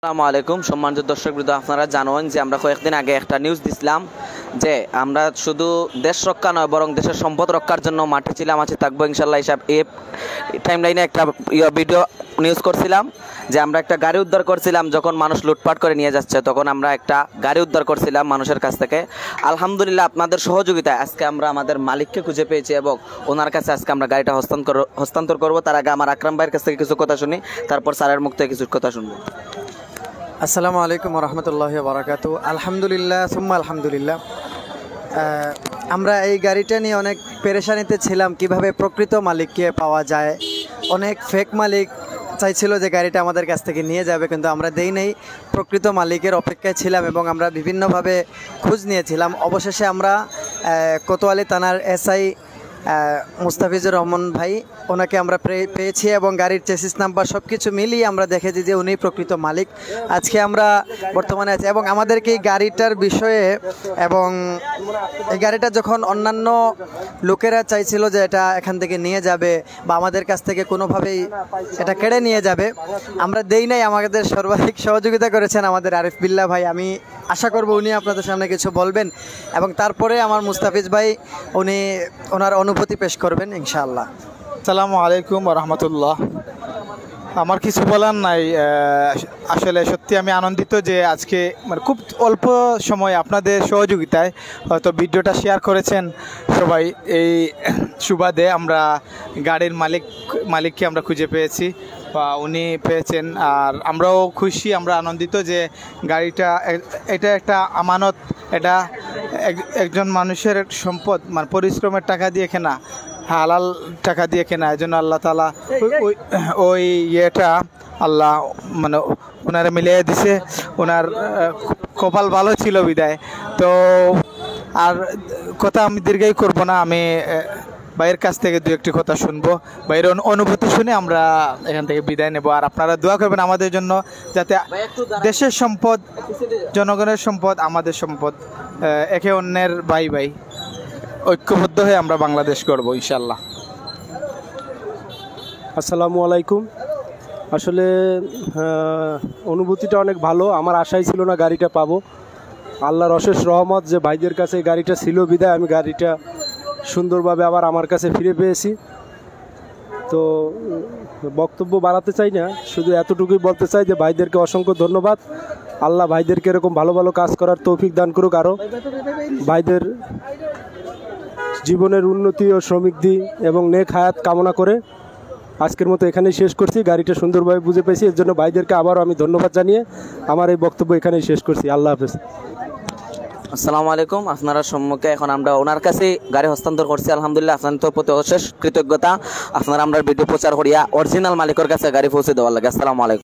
আসসালামু আলাইকুম সম্মানিত দর্শকবৃন্দ, আপনারা জানেন যে আমরা কয়েকদিন আগে একটা নিউজ দিছিলাম যে আমরা শুধু দেশ রক্ষা নয় বরং দেশের সম্পদ রক্ষার জন্য মাঠে ছিলাম, আছি থাকবো ইনশাল্লাহ হিসাব এই টাইমলাইনে একটা ভিডিও নিউজ করছিলাম যে আমরা একটা গাড়ি উদ্ধার করছিলাম। যখন মানুষ লুটপাট করে নিয়ে যাচ্ছে তখন আমরা একটা গাড়ি উদ্ধার করছিলাম মানুষের কাছ থেকে। আলহামদুলিল্লাহ আপনাদের সহযোগিতায় আজকে আমরা আমাদের মালিককে খুঁজে পেয়েছি এবং ওনার কাছে আজকে আমরা গাড়িটা হস্তান্তর করব। তার আগে আমার আকরাম ভাইয়ের কাছ থেকে কিছু কথা শুনি, তারপর স্যারের মুখ থেকে কিছু কথা শুনবো। আসসালামু আলাইকুম রহমতুল্লাহ বারাকাতু। আলহামদুলিল্লাহ সুম্মা আলহামদুলিল্লাহ। আমরা এই গাড়িটা নিয়ে অনেক পেরেশানিতে ছিলাম, কিভাবে প্রকৃত মালিককে পাওয়া যায়। অনেক ফেক মালিক চাইছিল যে গাড়িটা আমাদের কাছ থেকে নিয়ে যাবে, কিন্তু আমরা দেই নেই, প্রকৃত মালিকের অপেক্ষায় ছিলাম এবং আমরা বিভিন্নভাবে খোঁজ নিয়েছিলাম। অবশেষে আমরা কোতোয়ালি থানার এসআই মুস্তাফিজুর রহমান ভাই, ওনাকে আমরা পেয়েছি এবং গাড়ির চেসিস নাম্বার সব কিছু মিলিয়ে আমরা দেখেছি যে উনি প্রকৃত মালিক। আজকে আমরা বর্তমানে আছি এবং আমাদেরকে এই গাড়িটার বিষয়ে এবং এই গাড়িটা যখন অন্যান্য লোকেরা চাইছিল যে এটা এখান থেকে নিয়ে যাবে বা আমাদের কাছ থেকে কোনোভাবেই এটা কেড়ে নিয়ে যাবে, আমরা দেই নাই। আমাদের সর্বাধিক সহযোগিতা করেছেন আমাদের আরিফ বিল্লাহ ভাই। আমি আশা করব উনি আপনাদের সামনে কিছু বলবেন এবং তারপরে আমার মুস্তাফিজ ভাই উনি ওনার অনুভূতি পেশ করবেন ইনশাআল্লাহ। আসসালামু আলাইকুম রহমতুল্লাহ। আমার কিছু বলার নাই। আসলে সত্যি আমি আনন্দিত যে আজকে মানে খুব অল্প সময় আপনাদের সহযোগিতায় হয়তো ভিডিওটা শেয়ার করেছেন সবাই। এই সুবাদে আমরা গাড়ির মালিককে আমরা খুঁজে পেয়েছি বা উনি পেয়েছেন, আর আমরাও খুশি, আমরা আনন্দিত যে গাড়িটা এটা একটা আমানত, এটা একজন মানুষের সম্পদ, মানে পরিশ্রমের টাকা দিয়ে কেনা, হালাল টাকা দিয়ে কেনা। এই জন্য আল্লাহ তাআলা ওই ইয়েটা আল্লাহ মানে ওনারা মিলিয়ে দিছে, ওনার কপাল ভালো ছিল বিদায়। তো আর কথা আমি দীর্ঘায়ী করব না, আমি ভাইয়ের কাছ থেকে দু একটি কথা শুনবো, ভাইয়ের অনুভূতি শুনে আমরা এখান থেকে বিদায় নেব। আর আপনারা দোয়া করবেন আমাদের জন্য, যাতে দেশের সম্পদ, জনগণের সম্পদ, আমাদের সম্পদ, একে অন্যের ভাই ভাই ঐক্যবদ্ধ হয়ে আমরা বাংলাদেশ করব ইনশাল্লাহ। আসসালামু আলাইকুম। আসলে অনুভূতিটা অনেক ভালো। আমার আশাই ছিল না গাড়িটা পাবো। আল্লাহর অশেষ রহমত যে ভাইদের কাছে গাড়িটা ছিল বিদায় আমি গাড়িটা সুন্দরভাবে আবার আমার কাছে ফিরে পেয়েছি। তো বক্তব্য বাড়াতে চাই না, শুধু এতটুকুই বলতে চাই যে ভাইদেরকে অসংখ্য ধন্যবাদ। আল্লাহ ভাইদেরকে এরকম ভালো ভালো কাজ করার তৌফিক দান করুক, আরও ভাইদের জীবনের উন্নতি ও সমৃদ্ধি এবং নেক হায়াত কামনা করে আজকের মতো এখানেই শেষ করছি। গাড়িটা সুন্দরভাবে বুঝে পেয়েছি, এর জন্য ভাইদেরকে আবারও আমি ধন্যবাদ জানিয়ে আমার এই বক্তব্য এখানেই শেষ করছি। আল্লাহ হাফেজ। আসসালামু আলাইকুম। আপনারা সম্মুখে এখন আমরা ওনার কাছে গাড়ি হস্তান্তর করছি। আলহামদুলিল্লাহ আপনাদের প্রতি অশেষ কৃতজ্ঞতা। আপনারা আমরা ভিডিও প্রচার করিয়া অরিজিনাল মালিকের কাছে গাড়ি পৌঁছে দেওয়ার লাগে। আসসালামু আলাইকুম।